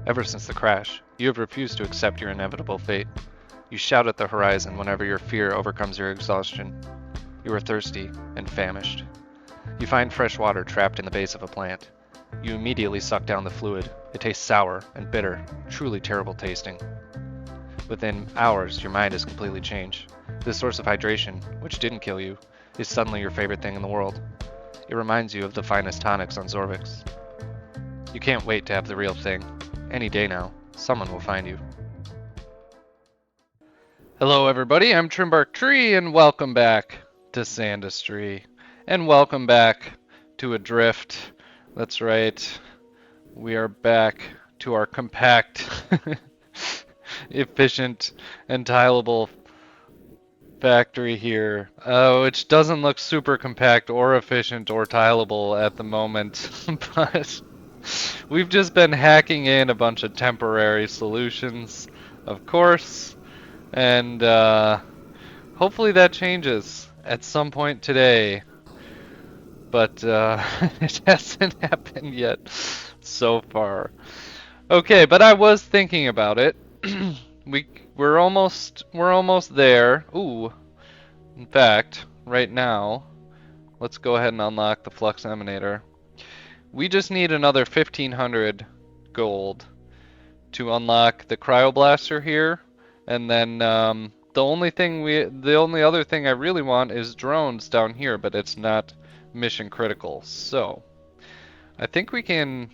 Ever since the crash, you have refused to accept your inevitable fate. You shout at the horizon whenever your fear overcomes your exhaustion. You are thirsty and famished. You find fresh water trapped in the base of a plant. You immediately suck down the fluid. It tastes sour and bitter, truly terrible tasting. Within hours, your mind has completely changed. This source of hydration, which didn't kill you, is suddenly your favorite thing in the world. It reminds you of the finest tonics on Zorvix. You can't wait to have the real thing. Any day now, someone will find you. Hello everybody, I'm Trimbark Tree, and welcome back to Sandustry. And welcome back to Adrift. That's right, we are back to our compact, efficient, and tileable factory here, which doesn't look super compact or efficient or tileable at the moment, but we've just been hacking in a bunch of temporary solutions, of course, and hopefully that changes at some point today, but it hasn't happened yet so far. Okay, but I was thinking about it. We're almost there. Ooh, in fact, right now, let's go ahead and unlock the flux emanator. We just need another 1500 gold to unlock the cryoblaster here, and then the only other thing I really want is drones down here, but it's not mission critical. So I think we can,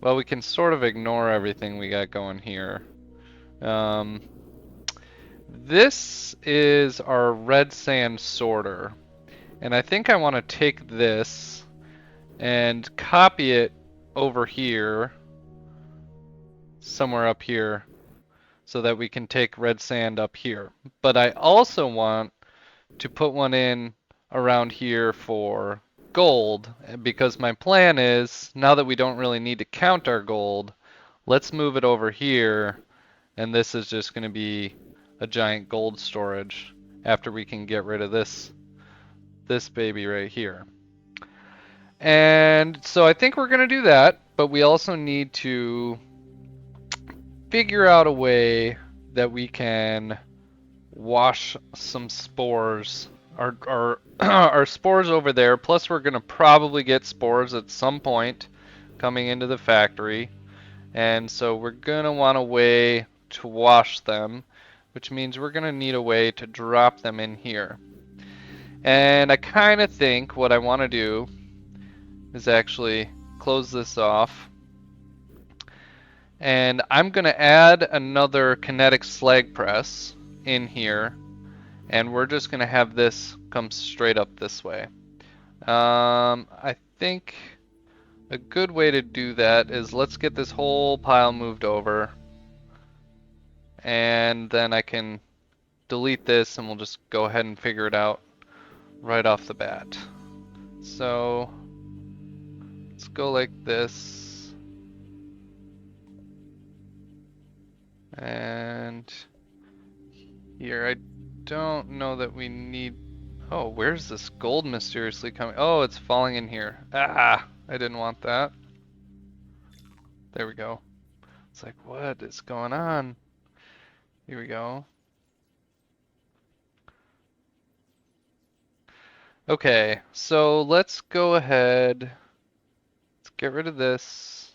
well, we can sort of ignore everything we got going here. This is our red sand sorter, and I think I want to take this and copy it over here, somewhere up here, so that we can take red sand up here. But I also want to put one in around here for gold, because my plan is, now that we don't really need to count our gold, let's move it over here, and this is just going to be a giant gold storage after we can get rid of this baby right here. And so I think we're going to do that, but we also need to figure out a way that we can wash some spores, our spores over there, plus we're going to probably get spores at some point coming into the factory, and so we're going to want a way to wash them, which means we're going to need a way to drop them in here. And I kind of think what I want to do is actually close this off, and I'm going to add another kinetic slag press in here, and we're just going to have this come straight up this way. I think a good way to do that is let's get this whole pile moved over, and then I can delete this and we'll just go ahead and figure it out right off the bat. So let's go like this, and here I don't know that we need. Oh, where's this gold mysteriously coming? Oh, it's falling in here. Ah, I didn't want that. There we go. It's like, what is going on? Here we go. Okay, so let's go ahead. Let's get rid of this,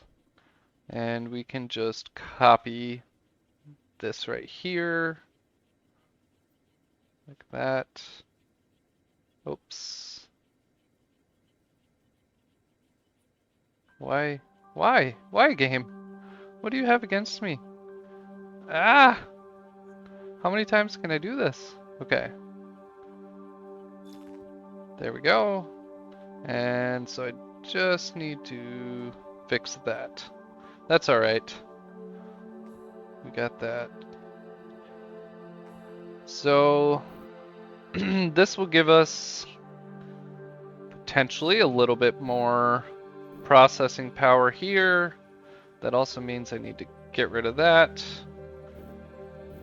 and we can just copy this right here, like that. Oops. Why? Why, game? What do you have against me? Ah! How many times can I do this? Okay. There we go. And so I just need to fix that. That's alright. We got that. So this will give us potentially a little bit more processing power here. That also means I need to get rid of that.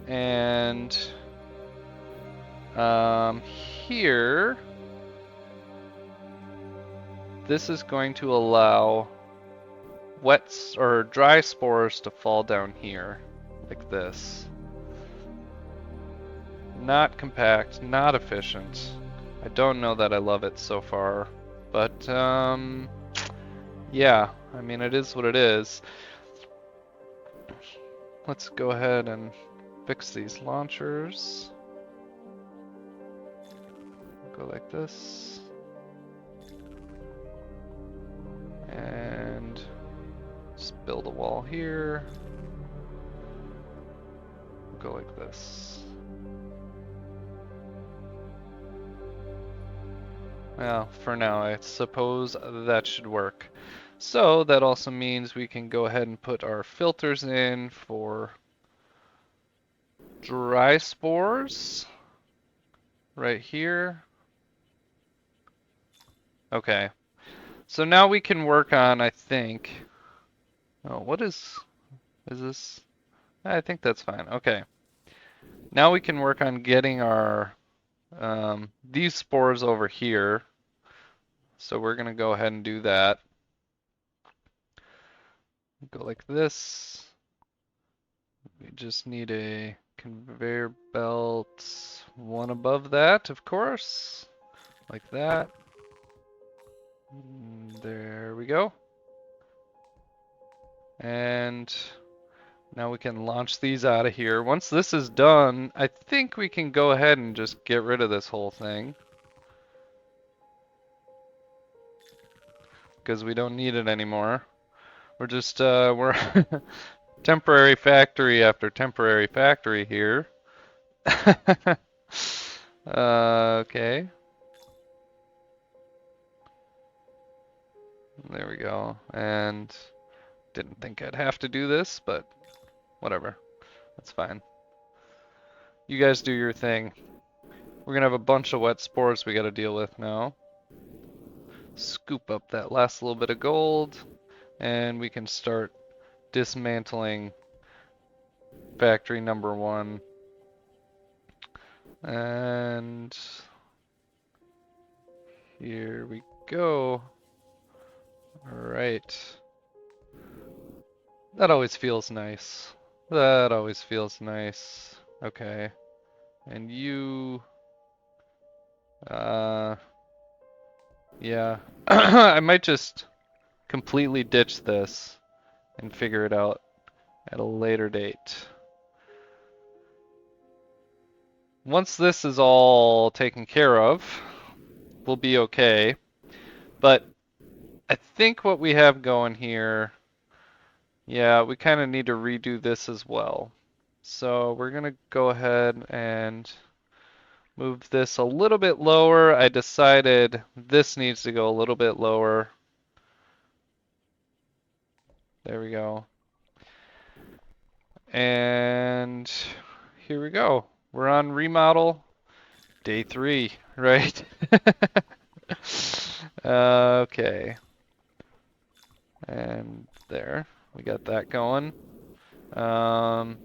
And here, this is going to allow, or dry spores to fall down here, like this. Not compact, not efficient. I don't know that I love it so far, but yeah, I mean it is what it is. Let's go ahead and fix these launchers. Go like this. And just build a wall here. Go like this. Well, for now, I suppose that should work. So that also means we can go ahead and put our filters in for dry spores right here. Okay. So now we can work on, I think. Oh, what is this? I think that's fine. Okay. Now we can work on getting our these spores over here. So we're gonna go ahead and do that. Go like this. We just need a conveyor belt, one above that, of course, like that. There we go. And now we can launch these out of here. Once this is done, I think we can go ahead and just get rid of this whole thing, because we don't need it anymore. We're just, we're temporary factory after temporary factory here. Okay. There we go. And didn't think I'd have to do this, but whatever. That's fine. You guys do your thing. We're gonna have a bunch of wet spores we gotta deal with now. Scoop up that last little bit of gold, and we can start dismantling factory number 1. And here we go. Alright. That always feels nice. That always feels nice. Okay. And you... yeah. I might just completely ditch this and figure it out at a later date. Once this is all taken care of, we'll be okay. But I think what we have going here, yeah, we kind of need to redo this as well. So we're going to go ahead and move this a little bit lower. I decided this needs to go a little bit lower. There we go. And here we go. We're on remodel day 3, right? Okay. And there, we got that going. Let's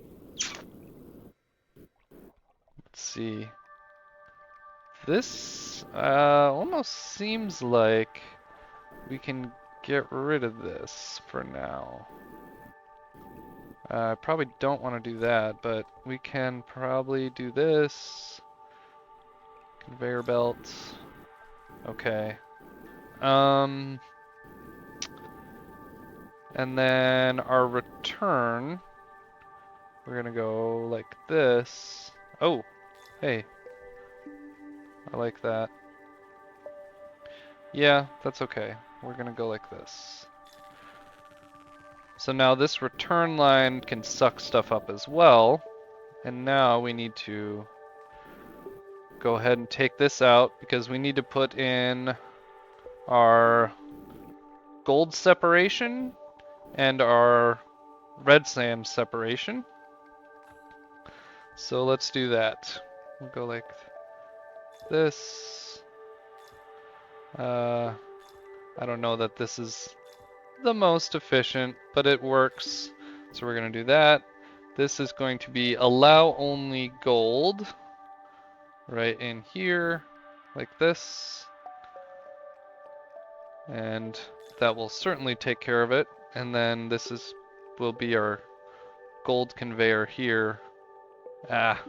see. This almost seems like we can get rid of this for now. I probably don't want to do that, but we can probably do this. Conveyor belt. Okay. And then our return, we're gonna go like this. Oh, hey. I like that. Yeah, that's okay. We're gonna go like this. So now this return line can suck stuff up as well. And now we need to go ahead and take this out because we need to put in our gold separation and our red sand separation. So let's do that. We'll go like this. I don't know that this is the most efficient, but it works. So we're going to do that. This is going to be allow only gold right in here, like this. And that will certainly take care of it. And then this will be our gold conveyor here. Ah,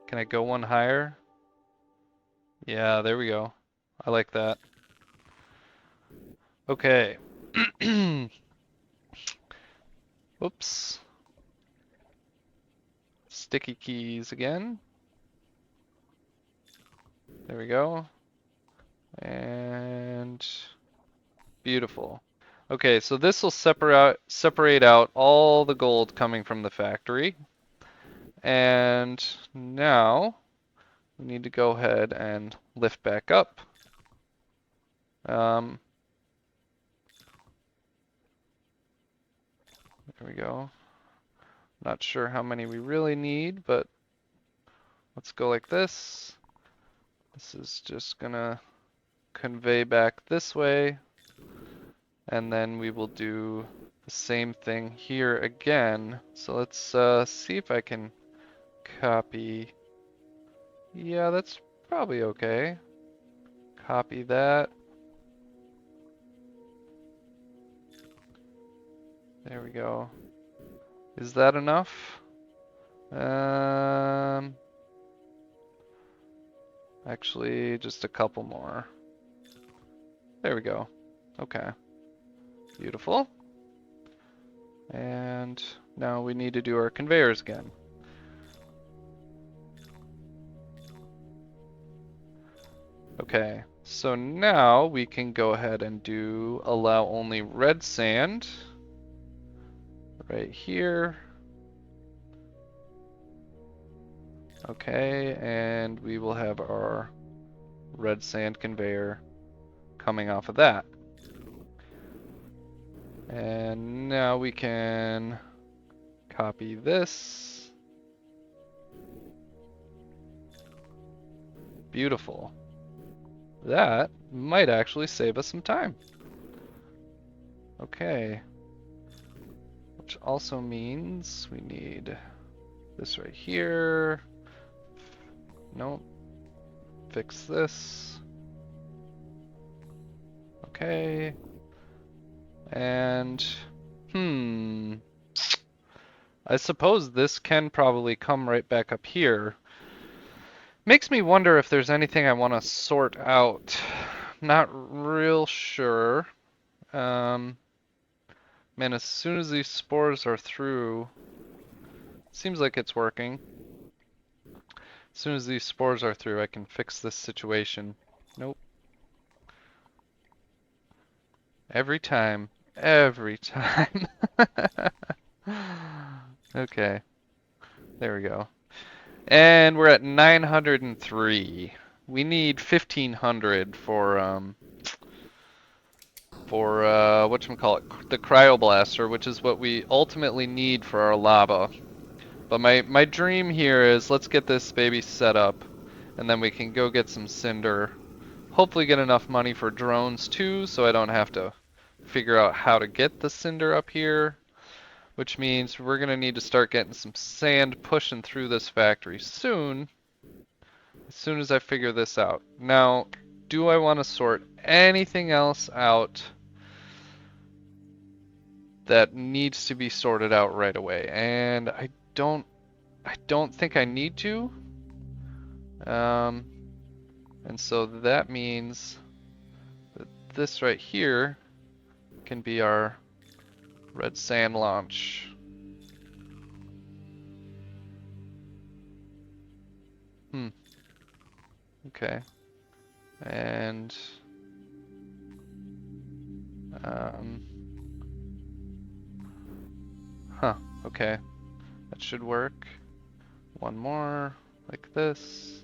can I go one higher? Yeah, there we go. I like that. Okay. Whoops. Sticky keys again. There we go. And beautiful. Okay, so this will separate out all the gold coming from the factory. And now we need to go ahead and lift back up. There we go. Not sure how many we really need, but let's go like this. This is just gonna convey back this way, and then we will do the same thing here again. So let's see if I can copy. Yeah, that's probably okay. Copy that. There we go. Is that enough? Actually, just a couple more. There we go. Okay. Beautiful. And now we need to do our conveyors again. Okay, so now we can go ahead and allow only red sand right here. Okay, and we will have our red sand conveyor coming off of that. And now we can copy this. Beautiful. That might actually save us some time. Okay. Which also means we need this right here. Nope. Fix this. Okay. And, I suppose this can probably come right back up here. Makes me wonder if there's anything I want to sort out. Not real sure. Man, as soon as these spores are through, seems like it's working. As soon as these spores are through, I can fix this situation. Nope. Every time. Every time. Okay. There we go. And we're at 903. We need 1500 for whatchamacallit, the cryoblaster, which is what we ultimately need for our lava. But my dream here is let's get this baby set up, and then we can go get some cinder. Hopefully get enough money for drones too, so I don't have to figure out how to get the cinder up here. Which means we're gonna need to start getting some sand pushing through this factory soon. As soon as I figure this out. Now, do I want to sort anything else out that needs to be sorted out right away? And I don't think I need to. And so that means that this right here can be our red sand launch. Okay. And okay. That should work. One more, like this.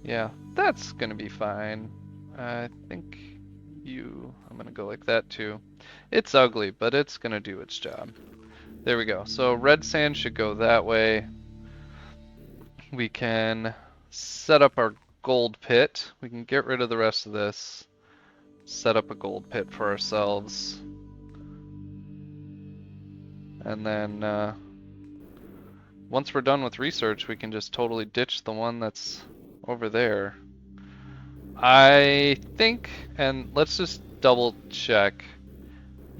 Yeah, that's gonna be fine. I think I'm gonna go like that too. It's ugly, but it's gonna do its job. There we go. So red sand should go that way. We can set up our gold pit. We can get rid of the rest of this. Set up a gold pit for ourselves. And then once we're done with research, we can just totally ditch the one that's over there. I think, and let's just double check.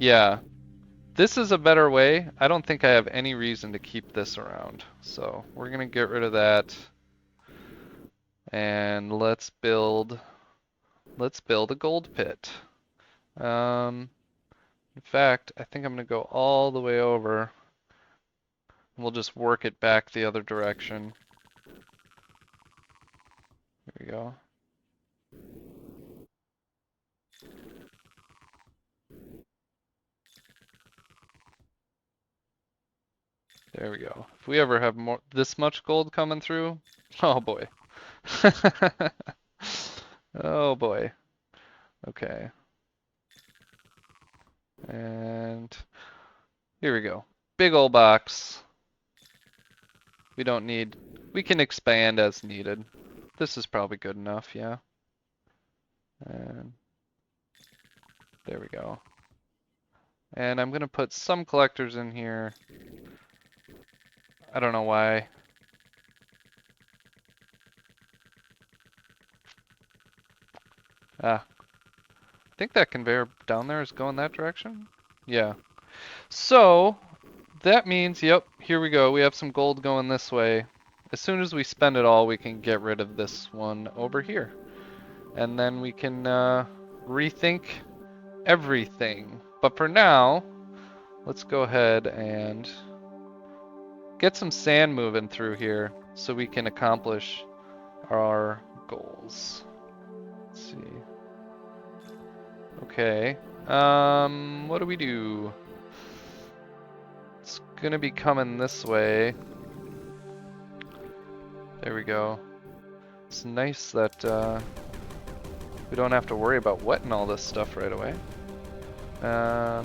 Yeah, this is a better way. I don't think I have any reason to keep this around. So we're gonna get rid of that. And let's build a gold pit. In fact, I think I'm gonna go all the way over. We'll just work it back the other direction. Here we go. There we go. If we ever have more this much gold coming through, oh boy. Oh boy. Okay. And here we go. Big old box. We can expand as needed. This is probably good enough, yeah. And there we go. And I'm gonna put some collectors in here. I don't know why. I think that conveyor down there is going that direction? Yeah. So, that means, yep, here we go. We have some gold going this way. As soon as we spend it all, we can get rid of this one over here. And then we can rethink everything. But for now, let's go ahead and get some sand moving through here so we can accomplish our goals. Let's see. Okay. What do we do? It's gonna be coming this way. There we go. It's nice that we don't have to worry about wetting all this stuff right away. There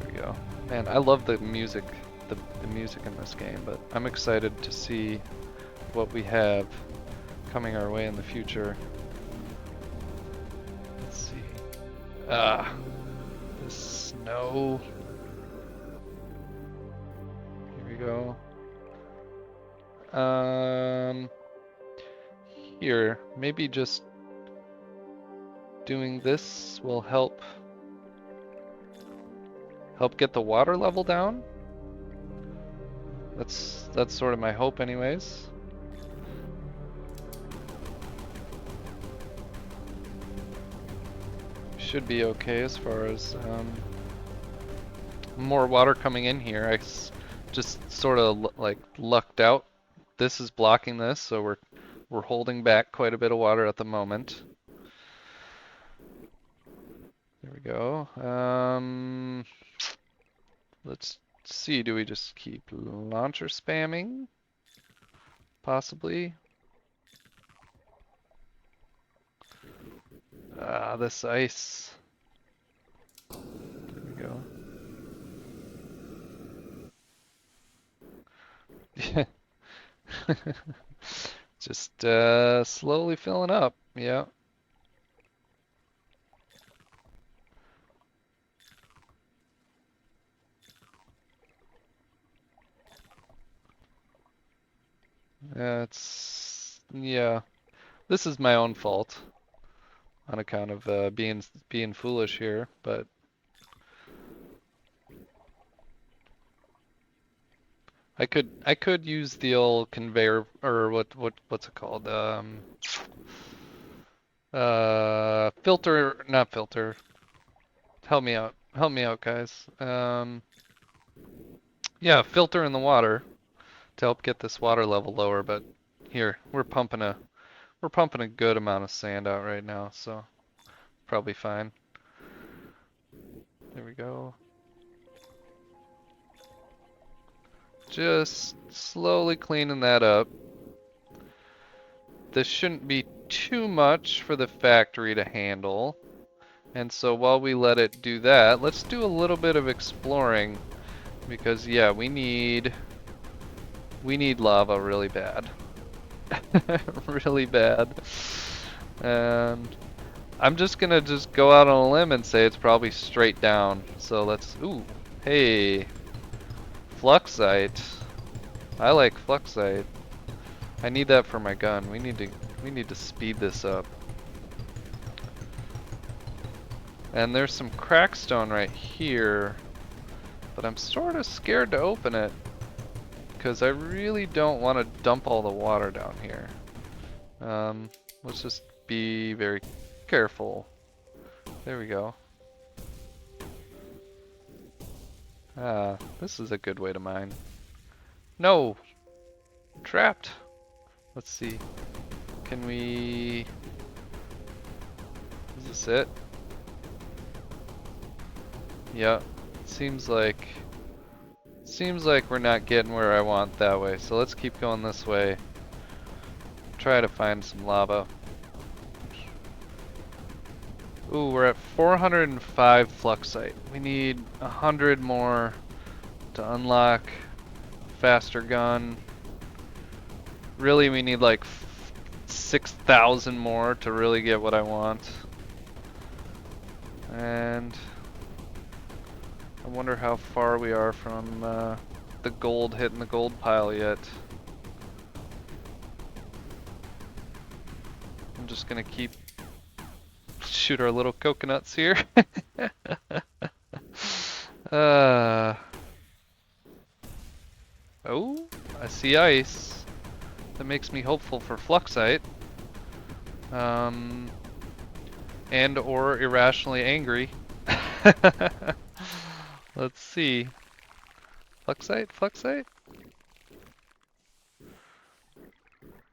we go. Man, I love the music, the music in this game, but I'm excited to see what we have coming our way in the future. Let's see. This snow. Here we go. Here, maybe just doing this will help get the water level down. That's sort of my hope anyways. Should be okay as far as more water coming in here. I just sort of like lucked out. This is blocking this, so we're holding back quite a bit of water at the moment. There we go. Let's see, do we just keep launcher spamming? Possibly. This ice. There we go. Just slowly filling up. Yeah. Yeah. This is my own fault on account of being foolish here, but I could use the old conveyor or what's it called? Filter, not filter. Help me out. Help me out, guys. Yeah, filter in the water to help get this water level lower, but here, we're pumping a good amount of sand out right now, so probably fine. There we go. Just slowly cleaning that up. This shouldn't be too much for the factory to handle. And so while we let it do that, let's do a little bit of exploring because yeah, we need lava really bad. Really bad. And I'm just gonna go out on a limb and say it's probably straight down. So let's, ooh, hey, fluxite. I like fluxite. I need that for my gun. We need to speed this up. And there's some crackstone right here, but I'm sort of scared to open it because I really don't want to dump all the water down here. Let's just be very careful. There we go. Ah, this is a good way to mine. No! Trapped! Let's see. Can we... Is this it? Yeah. Seems like we're not getting where I want that way. So let's keep going this way. Try to find some lava. Ooh, we're at 405 fluxite. We need 100 more to unlock faster gun. Really, we need like 6,000 more to really get what I want. And I wonder how far we are from the gold hitting the gold pile yet. I'm just gonna keep shoot our little coconuts here. Oh, I see ice. That makes me hopeful for fluxite. And or irrationally angry. Let's see. Fluxite? Fluxite?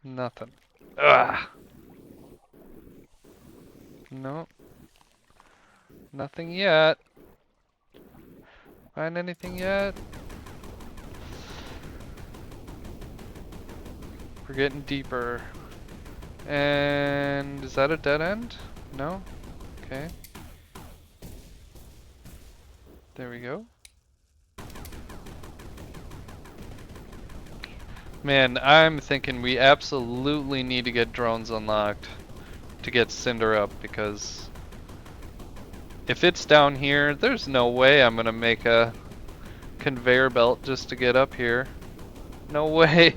Nothing. Ugh. No. Nothing yet. Find anything yet? We're getting deeper. And is that a dead end? No? Okay. There we go. Man, I'm thinking we absolutely need to get drones unlocked to get Cinder up, because if it's down here, there's no way I'm gonna make a conveyor belt just to get up here. No way.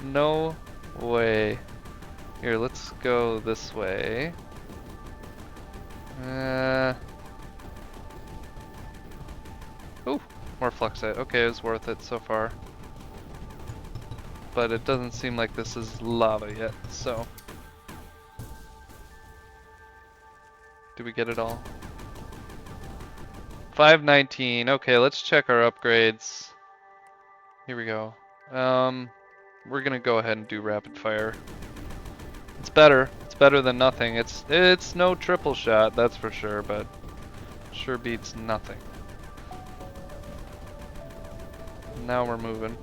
No way. Here, let's go this way. Ooh, more fluxite. Okay, it was worth it so far. But it doesn't seem like this is lava yet, so. Did we get it all? 519. Okay, let's check our upgrades. Here we go. We're gonna go ahead and do rapid fire. It's better. It's better than nothing. It's no triple shot, that's for sure, but sure beats nothing. Now we're moving.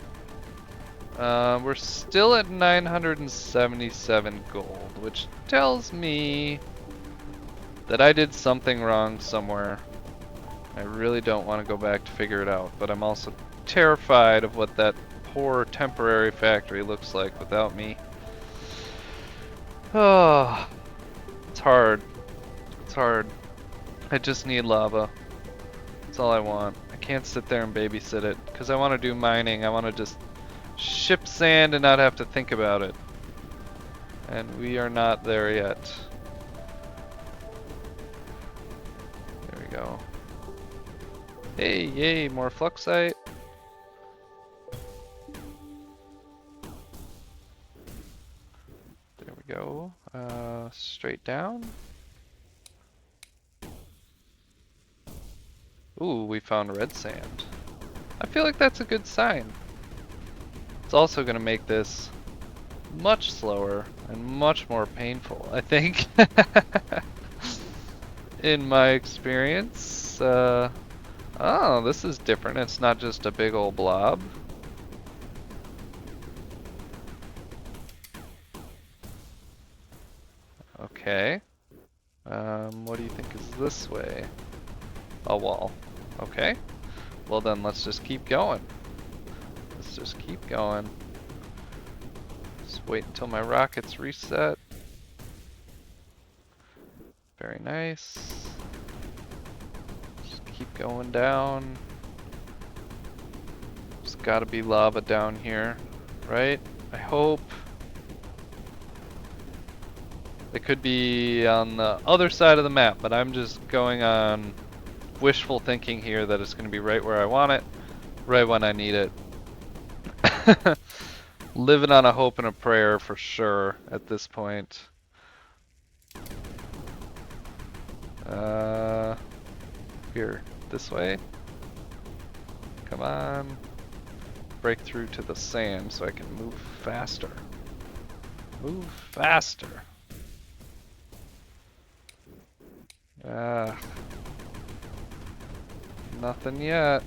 We're still at 977 gold, which tells me that I did something wrong somewhere. I really don't want to go back to figure it out, but I'm also terrified of what that poor temporary factory looks like without me. Oh, it's hard. It's hard. I just need lava. That's all I want. I can't sit there and babysit it, because I want to do mining. I want to just ship sand and not have to think about it. And we are not there yet. There we go. Hey, yay, more fluxite. There we go. Straight down. Ooh, we found red sand. I feel like that's a good sign. It's also going to make this much slower and much more painful, I think. In my experience. Oh, this is different. It's not just a big old blob. Okay. What do you think is this way? A wall. Okay. Well then, let's just keep going. Let's just keep going. Just wait until my rockets reset. Very nice. Just keep going down. There's gotta be lava down here, right? I hope. It could be on the other side of the map, but I'm just going on wishful thinking here that it's going to be right where I want it, right when I need it. Living on a hope and a prayer for sure at this point. Here, this way. Come on. Break through to the sand so I can move faster. Move faster. Nothing yet.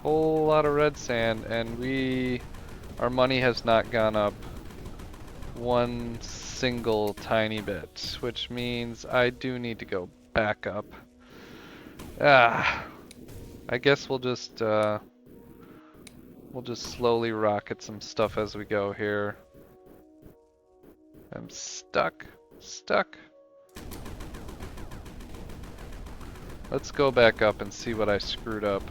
Whole lot of red sand, and our money has not gone up one single tiny bit, which means I do need to go back up. I guess we'll just slowly rocket some stuff as we go here. I'm stuck. Let's go back up and see what I screwed up.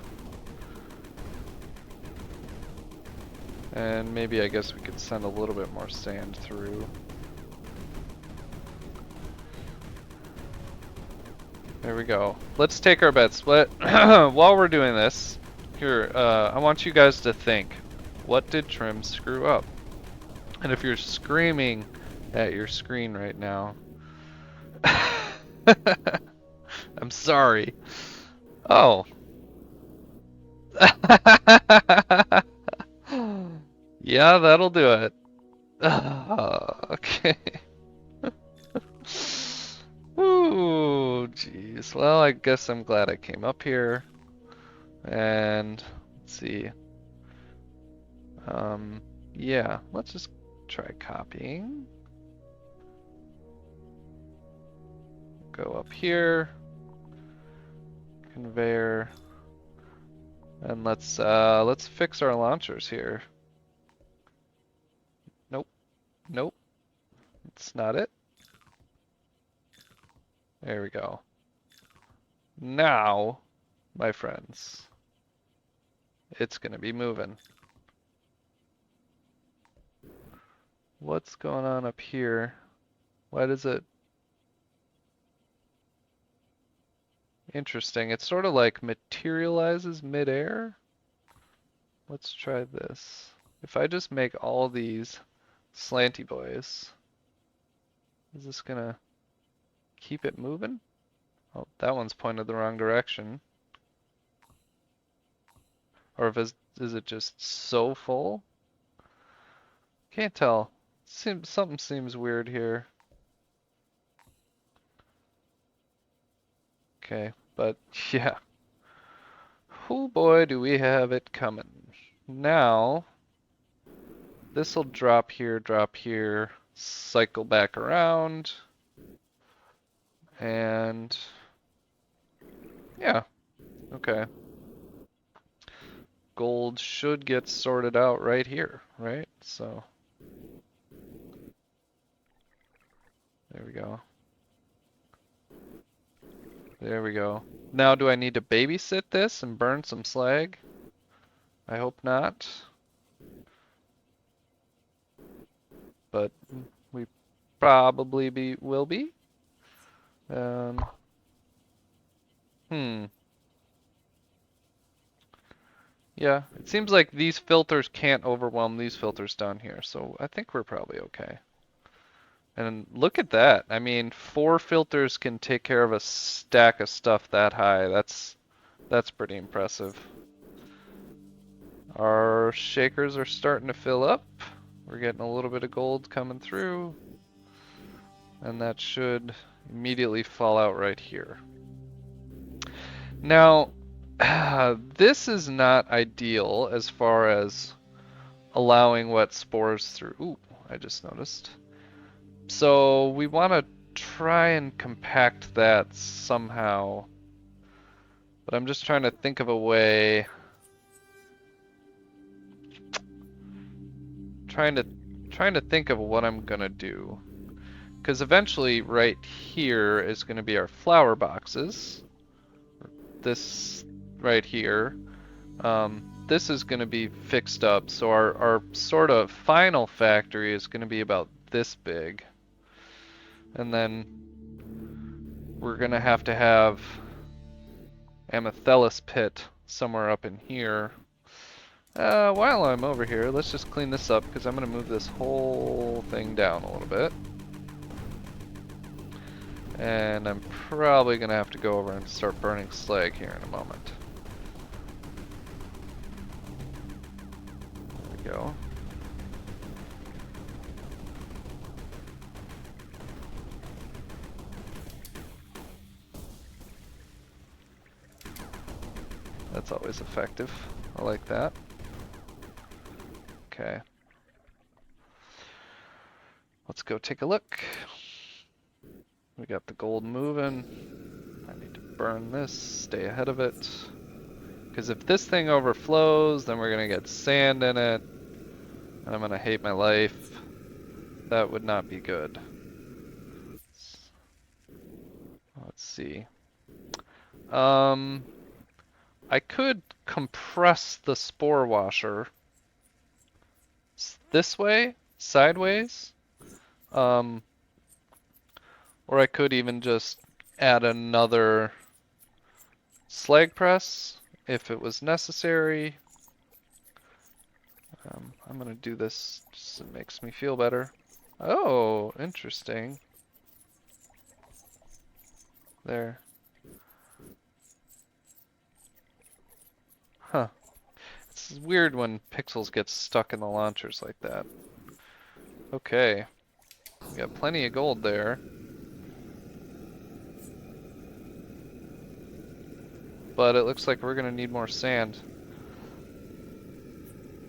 And maybe I guess we could send a little bit more sand through. There we go. Let's take our bets. While we're doing this, here, I want you guys to think, what did Trim screw up? And if you're screaming at your screen right now, I'm sorry. Oh. Yeah, that'll do it. Okay. Ooh, jeez. Well, I guess I'm glad I came up here. And let's see. Yeah, let's just try copying. Go up here. Conveyor. And let's fix our launchers here. Nope. That's not it. There we go. Now, my friends, it's gonna be moving. What's going on up here? Why does it... Interesting. It sort of like materializes midair. Let's try this. If I just make all these slanty boys, is this gonna keep it moving? Oh, that one's pointed the wrong direction. Or is it just so full? Can't tell. Something seems weird here. Okay, but yeah. Oh boy, do we have it coming. Now, this'll drop here, cycle back around, and yeah, okay. Gold should get sorted out right here, right? So, there we go. There we go. Now, do I need to babysit this and burn some slag? I hope not. But we probably will be. Yeah, it seems like these filters can't overwhelm these filters down here, so I think we're probably okay. And look at that. I mean, 4 filters can take care of a stack of stuff that high. That's pretty impressive. Our shakers are starting to fill up. We're getting a little bit of gold coming through. And that should immediately fall out right here. Now, this is not ideal as far as allowing wet spores through. Ooh, I just noticed. So we want to try and compact that somehow. But I'm just trying to think of a way. Trying to think of what I'm gonna do. Because eventually right here is gonna be our flower boxes. This right here. This is gonna be fixed up, so our sort of final factory is gonna be about this big. And then we're gonna have to have Amethellus pit somewhere up in here. While I'm over here, let's just clean this up because I'm gonna move this whole thing down a little bit. And I'm probably gonna have to go over and start burning slag here in a moment. There we go. That's always effective. I like that. Okay. Let's go take a look. We got the gold moving. I need to burn this, stay ahead of it. Because if this thing overflows, then we're going to get sand in it. And I'm going to hate my life. That would not be good. Let's see. I could compress the spore washer this way, sideways. Or I could even just add another slag press if it was necessary. I'm gonna do this just so it makes me feel better. Oh, interesting. There. Huh. It's weird when pixels get stuck in the launchers like that. Okay. We got plenty of gold there. But it looks like we're gonna need more sand.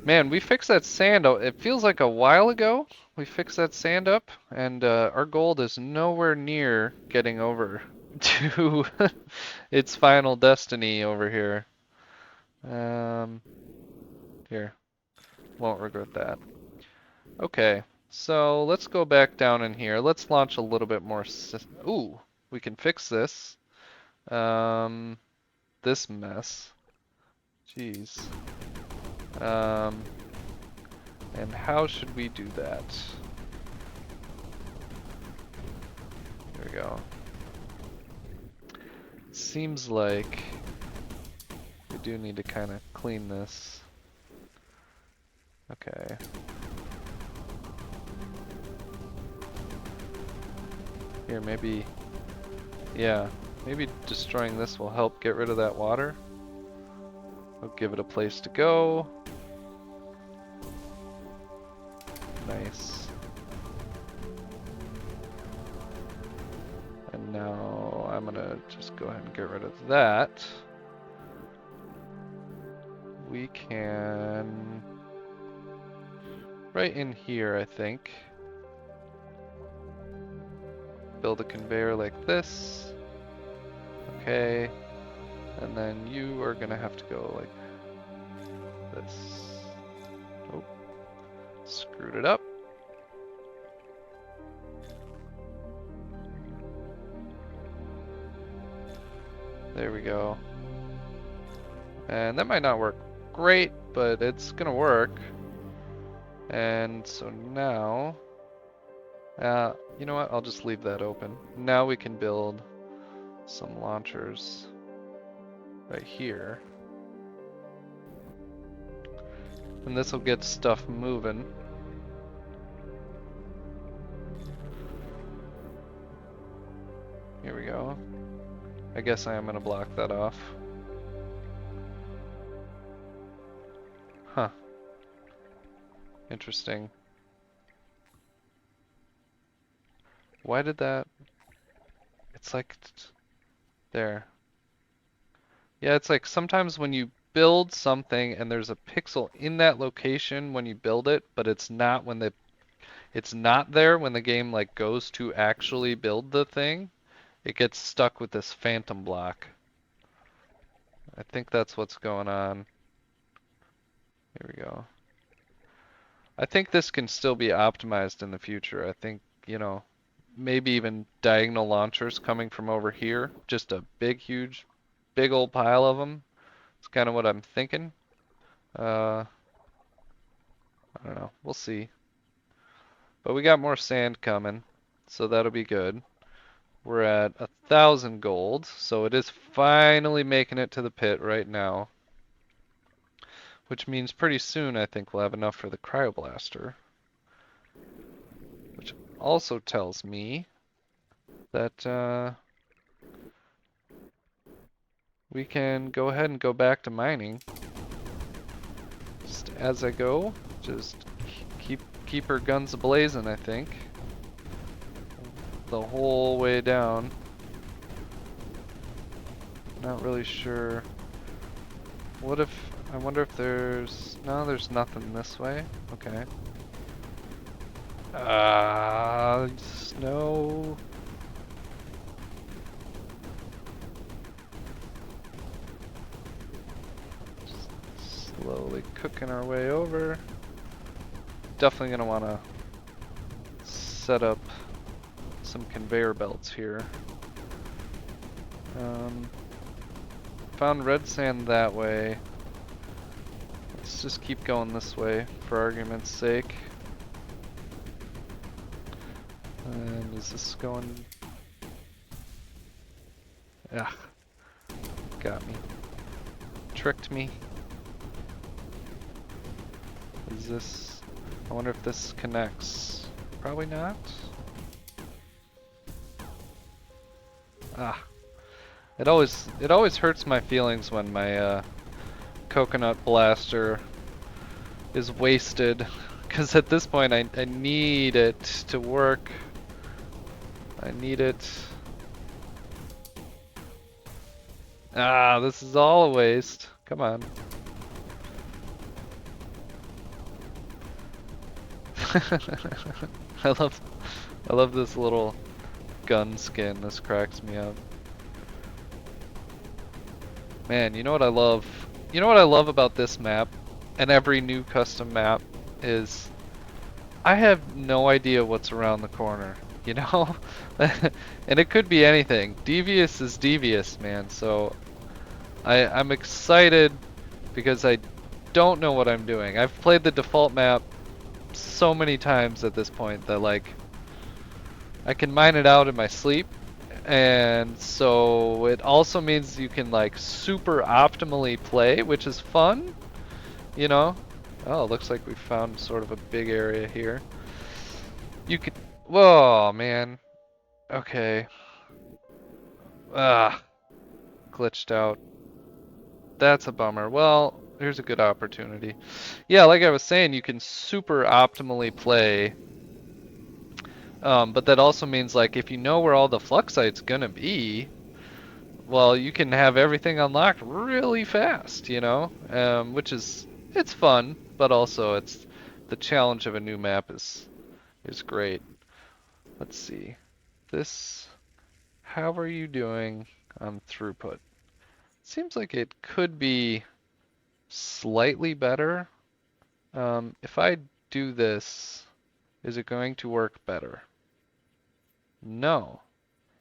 Man, we fixed that sand. It feels like a while ago. We fixed that sand up, and our gold is nowhere near getting over to its final destiny over here. Here, won't regret that. Okay, so let's go back down in here. Let's launch a little bit more. Ooh, we can fix this. This mess. Jeez. And how should we do that? There we go. Seems like we do need to kind of clean this. Okay. Here, maybe, yeah, maybe destroying this will help get rid of that water. I'll give it a place to go. Nice. And now I'm gonna just go ahead and get rid of that. We can, right in here, I think, build a conveyor like this. Okay. And then you are gonna have to go like this. Oh, screwed it up. There we go. And that might not work great, but it's gonna work. And so now, you know what? I'll just leave that open. Now we can build some launchers right here. And this will get stuff moving. Here we go. I guess I am gonna block that off. Huh. Interesting. Why did that? It's like there. Yeah, it's like sometimes when you build something and there's a pixel in that location when you build it, but it's not when it's not there when the game like goes to actually build the thing. It gets stuck with this phantom block. I think that's what's going on. Here we go. I think this can still be optimized in the future. I think, you know, maybe even diagonal launchers coming from over here. Just a big, huge, big old pile of them. It's kind of what I'm thinking. I don't know. We'll see. But we got more sand coming, so that'll be good. We're at 1,000 gold, so it is finally making it to the pit right now. Which means pretty soon I think we'll have enough for the cryoblaster. Which also tells me that we can go ahead and go back to mining. Just as I go, just keep our guns ablazing, I think. The whole way down. Not really sure. What if, I wonder if no, there's nothing this way. Okay. Snow. Just slowly cooking our way over. Definitely gonna wanna set up some conveyor belts here. Found red sand that way. Let's just keep going this way for argument's sake. And is this going? Yeah, got me. Tricked me. Is this? I wonder if this connects. Probably not. Ah. It always hurts my feelings when my coconut blaster is wasted, because at this point I need it to work. I need it. Ah, this is all a waste. Come on. I love this little gun skin. This cracks me up. Man, you know what I love? You know what I love about this map and every new custom map is I have no idea what's around the corner, you know? And it could be anything. Devious is devious, man. So I'm excited because I don't know what I'm doing. I've played the default map so many times at this point that like I can mine it out in my sleep. And so it also means you can like super optimally play, which is fun, you know? Oh, looks like we found sort of a big area here. You could, whoa, man. Okay. Ah, glitched out. That's a bummer. Well, here's a good opportunity. Yeah, like I was saying, you can super optimally play. But that also means like if you know where all the fluxite's gonna be, well, you can have everything unlocked really fast, you know? Which is, it's fun, but also it's the challenge of a new map is great. Let's see. This, how are you doing on throughput? Seems like it could be slightly better. If I do this, is it going to work better? No.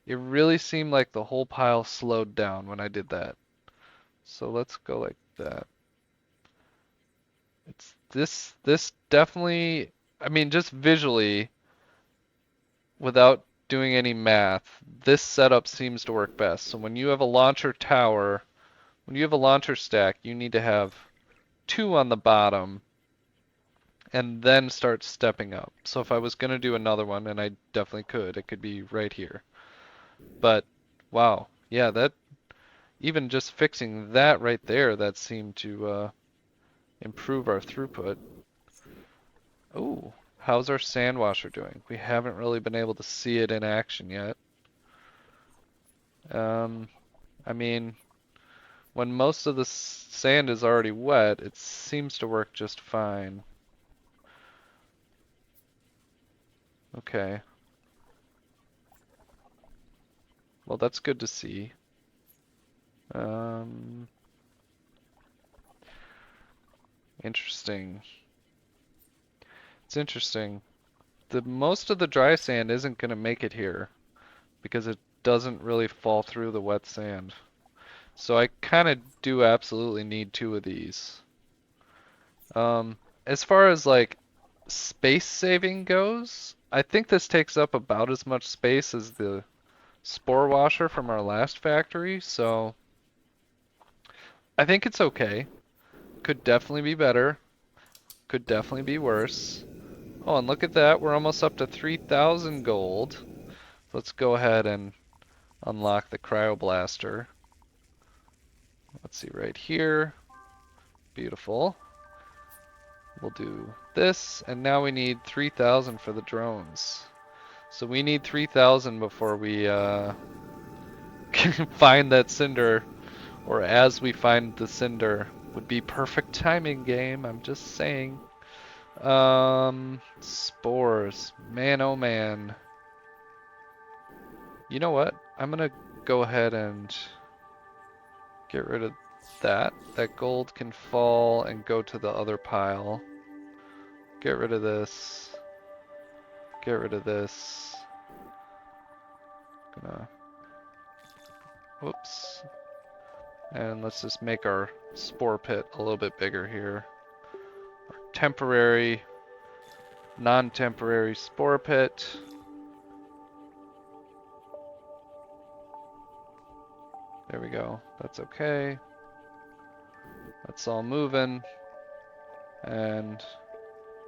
It really seemed like the whole pile slowed down when I did that. So let's go like that. It's this definitely, I mean, just visually, without doing any math, this setup seems to work best. So when you have a launcher tower, when you have a launcher stack, you need to have two on the bottom and then start stepping up. So if I was gonna do another one, and I definitely could, it could be right here. But wow, yeah, that even just fixing that right there, that seemed to improve our throughput. Ooh, how's our sand washer doing? We haven't really been able to see it in action yet. Um, I mean, when most of the sand is already wet, it seems to work just fine. Okay. Well, that's good to see. Um, Interesting. It's interesting. Most of the dry sand isn't going to make it here because it doesn't really fall through the wet sand. So I kind of do absolutely need two of these. As far as like space saving goes, I think this takes up about as much space as the spore washer from our last factory, so I think it's okay. Could definitely be better. Could definitely be worse. Oh, and look at that. We're almost up to 3,000 gold. Let's go ahead and unlock the cryoblaster. Let's see right here. Beautiful. We'll do this, and now we need 3,000 for the drones. So we need 3,000 before we can find that cinder, or as we find the cinder. Would be perfect timing, game. I'm just saying. Spores. Man, oh man. You know what? I'm gonna go ahead and get rid of that. That gold can fall and go to the other pile. Get rid of this. Get rid of this. Gonna. Whoops. And let's just make our spore pit a little bit bigger here. Our temporary, non-temporary spore pit. There we go. That's okay. That's all moving. And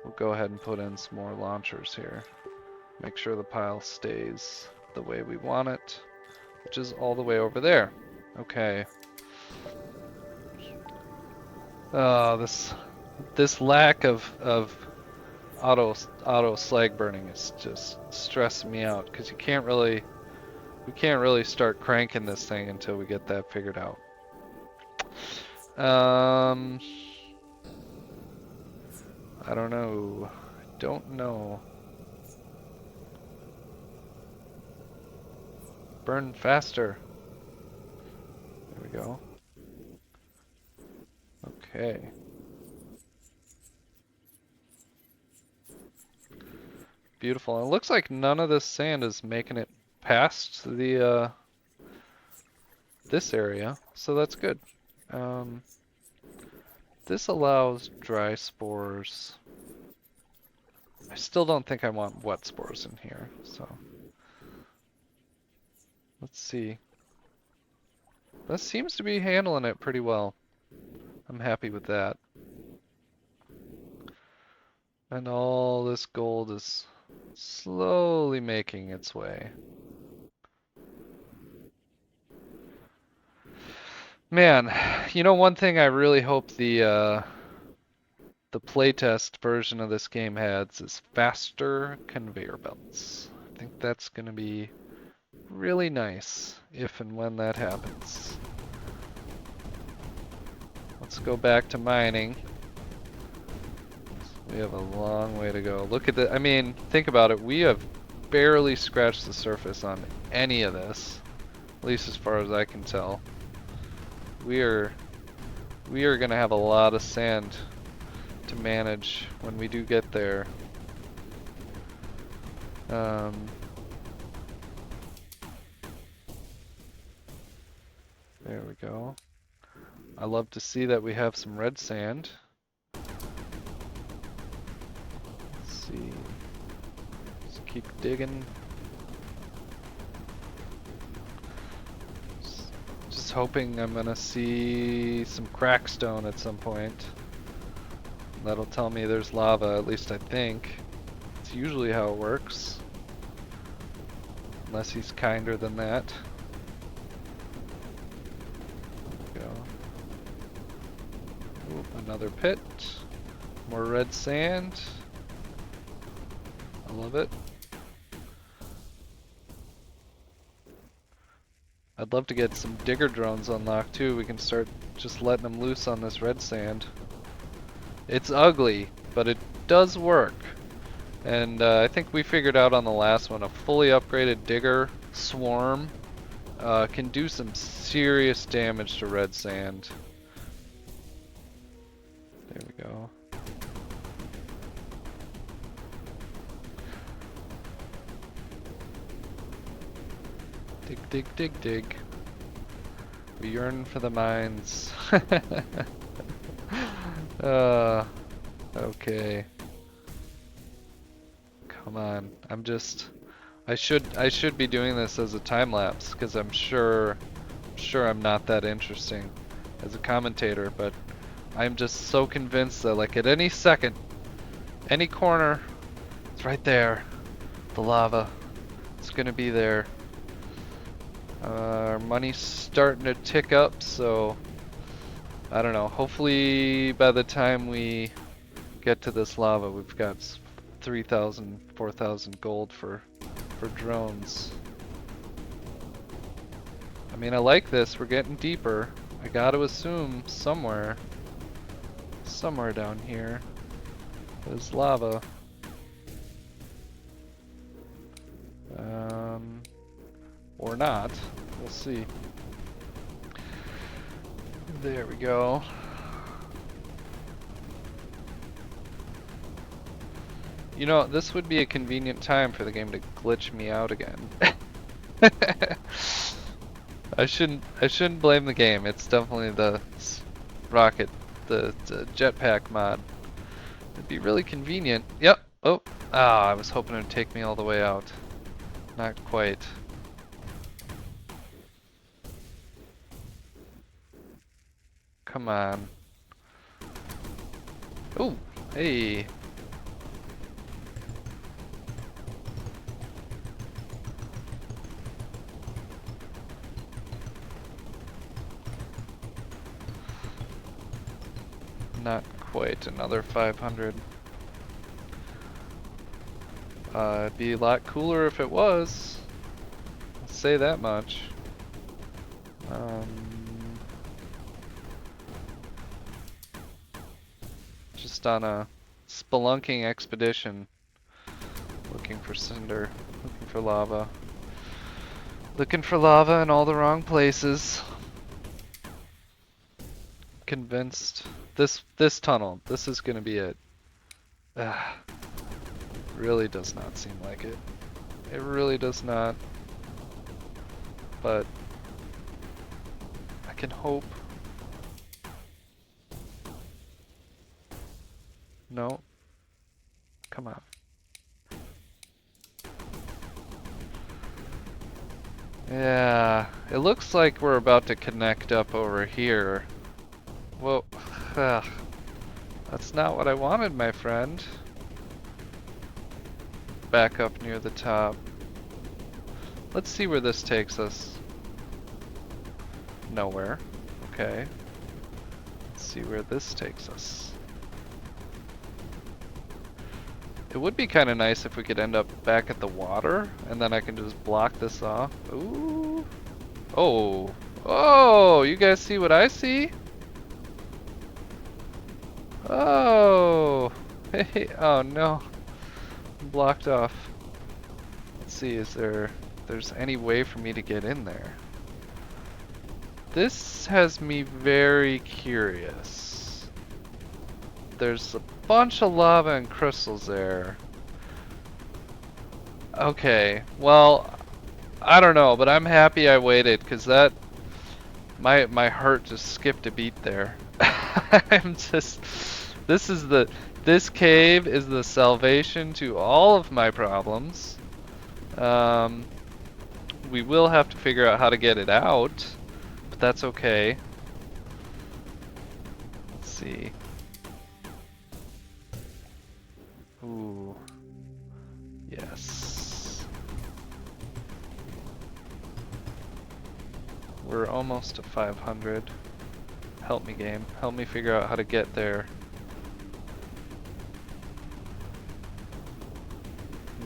we'll go ahead and put in some more launchers here. Make sure the pile stays the way we want it, which is all the way over there. Okay. This lack of auto slag burning is just stressing me out because we can't really start cranking this thing until we get that figured out. I don't know. Don't know. Burn faster. There we go. Okay. Beautiful. And it looks like none of this sand is making it past the this area, so that's good. This allows dry spores. I still don't think I want wet spores in here, so let's see. This seems to be handling it pretty well. I'm happy with that. And all this gold is slowly making its way. Man, you know, one thing I really hope the playtest version of this game has is faster conveyor belts. I think that's going to be really nice if and when that happens. Let's go back to mining. We have a long way to go. Look at the, I mean, think about it. We have barely scratched the surface on any of this, at least as far as I can tell. We are gonna have a lot of sand to manage when we do get there. There we go. I love to see that we have some red sand. Let's see. Just keep digging. Just hoping I'm gonna see some crackstone at some point. That'll tell me there's lava, at least I think. It's usually how it works. Unless he's kinder than that. There we go. Oop, another pit. More red sand. I love it. I'd love to get some digger drones unlocked too. We can start just letting them loose on this red sand. It's ugly, but it does work. And I think we figured out on the last one, a fully upgraded digger swarm can do some serious damage to red sand. There we go. Dig, dig, dig, dig. We yearn for the mines. Okay. Come on. I should be doing this as a time lapse because I'm sure I'm not that interesting as a commentator, but I'm just so convinced that like at any second, any corner, it's right there. The lava. It's gonna be there. Our money's starting to tick up, so I don't know. Hopefully by the time we get to this lava, we've got 3,000, 4,000 gold for drones. I mean, I like this. We're getting deeper. I gotta assume somewhere down here, there's lava. Or not. We'll see. There we go. You know, this would be a convenient time for the game to glitch me out again. I shouldn't blame the game. It's definitely the rocket, the jetpack mod. It'd be really convenient. Yep. Oh. Ah, I was hoping it would take me all the way out. Not quite. Come on. Oh, hey. Not quite, another 500. It'd be a lot cooler if it was. I'll say that much. Just on a spelunking expedition, looking for cinder, looking for lava. Looking for lava in all the wrong places. Convinced. This tunnel, this is gonna be it. Really does not seem like it. It really does not. But I can hope. No. Come on. Yeah, it looks like we're about to connect up over here. Whoa. That's not what I wanted, my friend. Back up near the top. Let's see where this takes us. Nowhere. Okay. Let's see where this takes us. It would be kind of nice if we could end up back at the water, and then I can just block this off. Ooh. Oh. Oh, you guys see what I see? Oh. Hey. Oh no. I'm blocked off. Let's see, there's any way for me to get in there? This has me very curious. There's a bunch of lava and crystals there. Okay, well, I don't know, but I'm happy I waited, because that, my heart just skipped a beat there. I'm just, this cave is the salvation to all of my problems. We will have to figure out how to get it out, but that's okay. Let's see. Ooh. Yes. We're almost to 500. Help me, game. Help me figure out how to get there.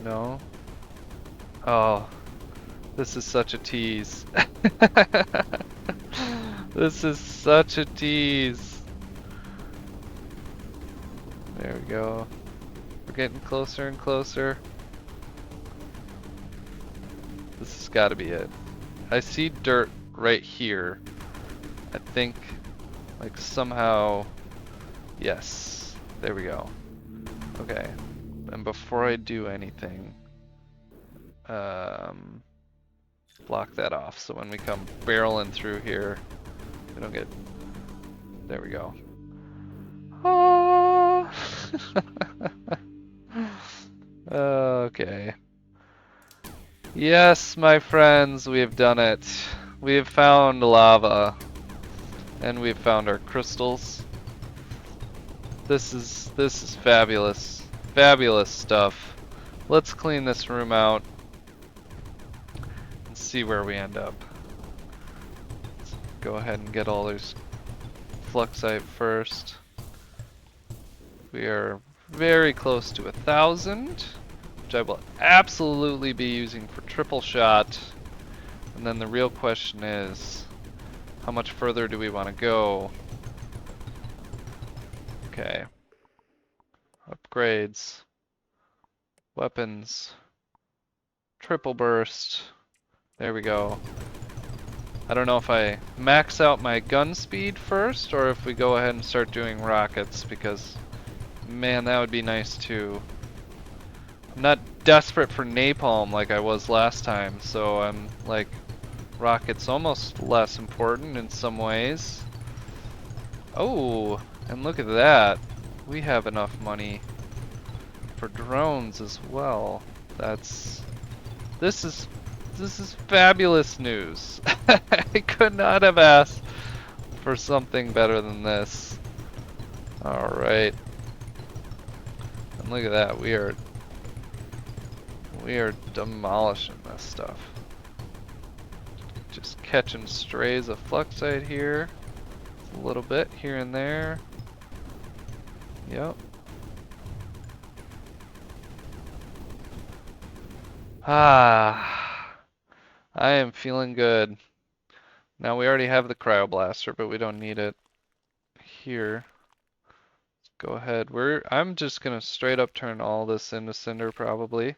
No? Oh. This is such a tease. This is such a tease. There we go. We're getting closer and closer. This has got to be it. I see dirt right here. I think, like somehow, yes. There we go. Okay. And before I do anything, block that off so when we come barreling through here, we don't get. There we go. Oh. Okay. Yes, my friends, we have done it. We have found lava. And we've found our crystals. This is fabulous. Fabulous stuff. Let's clean this room out and see where we end up. Let's go ahead and get all these fluxite first. We are very close to 1,000, which I will absolutely be using for triple shot. And then the real question is, how much further do we want to go? Okay. Upgrades. Weapons. Triple burst. There we go. I don't know if I max out my gun speed first or if we go ahead and start doing rockets, because man, that would be nice too. I'm not desperate for napalm like I was last time, so I'm like, rockets almost less important in some ways. Oh, and look at that. We have enough money for drones as well. This is fabulous news. I could not have asked for something better than this. Alright. And look at that, we are demolishing this stuff. Just catching strays of fluxite here. A little bit here and there. Yep. Ah, I am feeling good. Now we already have the cryoblaster, but we don't need it here. Let's go ahead. I'm just gonna straight up turn all this into cinder probably.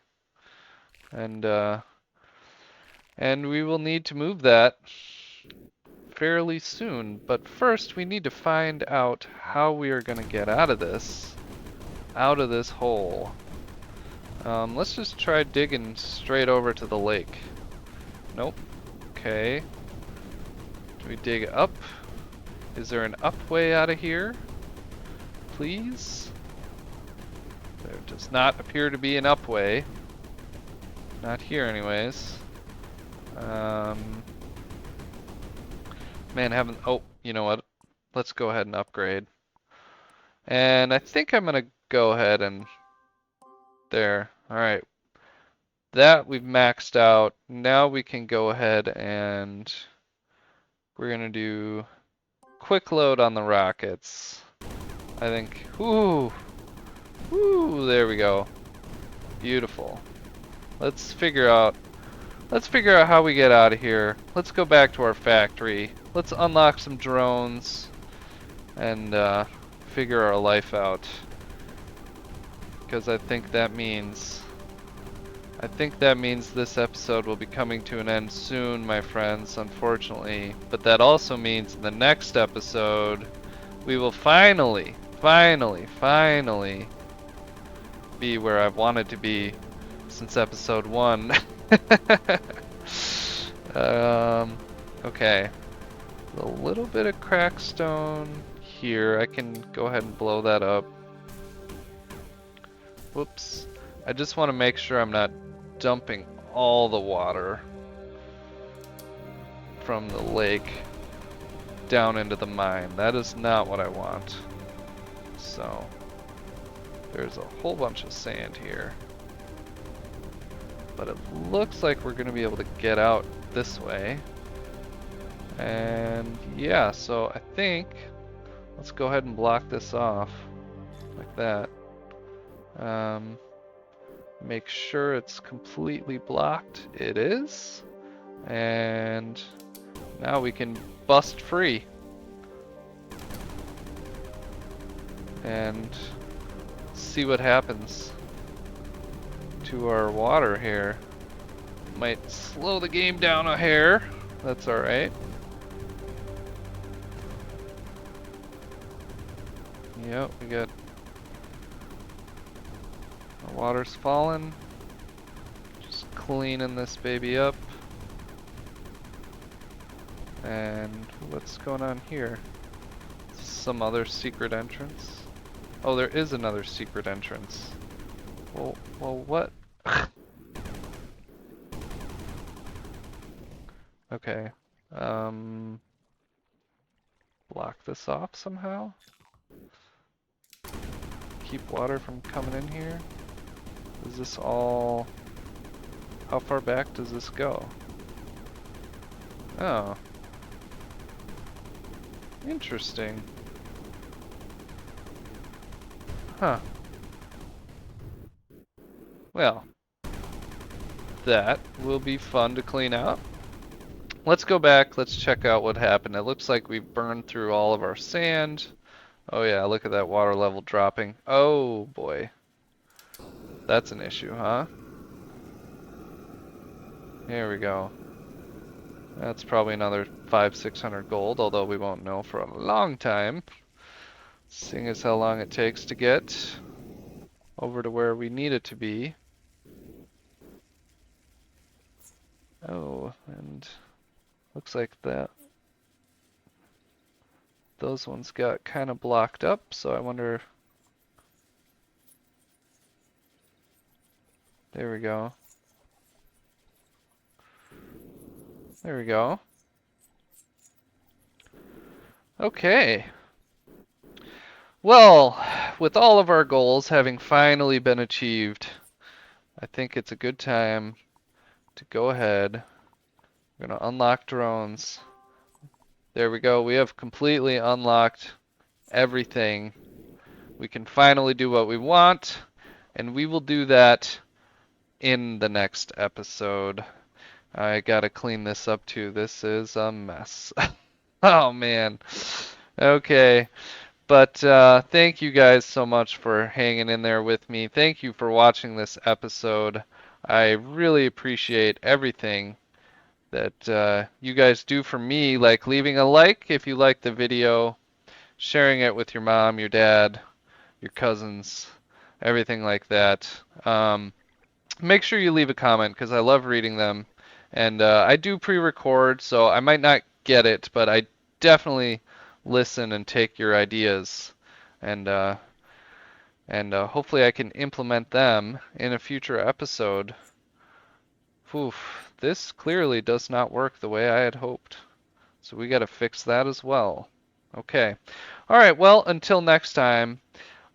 And we will need to move that fairly soon. But first we need to find out how we are gonna get out of this hole. Let's just try digging straight over to the lake. Nope. Okay. Do we dig up? Is there an up way out of here? Please? There does not appear to be an up way. Not here anyways. Man, oh, you know what? Let's go ahead and upgrade. And I think I'm gonna go ahead and there. Alright. That we've maxed out. Now we can go ahead and we're gonna do quick load on the rockets. I think, ooh, there we go. Beautiful. Let's figure out how we get out of here. Let's go back to our factory. Let's unlock some drones and figure our life out. Because I think that means this episode will be coming to an end soon, my friends, unfortunately. But that also means in the next episode, we will finally be where I've wanted to be since episode 1. Okay. A little bit of crackstone here. I can go ahead and blow that up. Whoops. I just want to make sure I'm not dumping all the water from the lake down into the mine. That is not what I want. So, there's a whole bunch of sand here. But it looks like we're going to be able to get out this way. And yeah, so I think let's go ahead and block this off like that. Make sure it's completely blocked. It is. And now we can bust free. And see what happens to our water here. Might slow the game down a hair. That's alright. Yep, we got the water's falling. Just cleaning this baby up. And what's going on here? Some other secret entrance? Oh, there is another secret entrance. Well, what? Okay. Um, block this off somehow. Keep water from coming in here. Is this all... How far back does this go? Oh. Interesting. Huh. Well, that will be fun to clean up. Let's go back. Let's check out what happened. It looks like we burned through all of our sand. Oh yeah, look at that water level dropping. Oh boy. That's an issue, huh? Here we go. That's probably another 500-600 gold, although we won't know for a long time, seeing as how long it takes to get over to where we need it to be. Oh, and looks like that those ones got kind of blocked up, so I wonder. There we go. There we go. Okay. Well, with all of our goals having finally been achieved, I think it's a good time to go ahead. We're going to unlock drones. There we go. We have completely unlocked everything. We can finally do what we want, and we will do that in the next episode. I gotta clean this up too. This is a mess. Oh man. Okay. But thank you guys so much for hanging in there with me. Thank you for watching this episode. I really appreciate everything that you guys do for me, like leaving a like if you like the video, sharing it with your mom, your dad, your cousins, everything like that. Make sure you leave a comment because I love reading them. And I do pre-record, so I might not get it, but I definitely listen and take your ideas. And hopefully I can implement them in a future episode. Oof, this clearly does not work the way I had hoped. So we got to fix that as well. Okay. All right, well, until next time,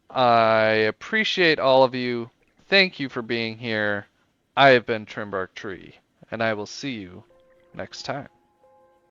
I appreciate all of you. Thank you for being here. I have been Trimbark Tree, and I will see you next time.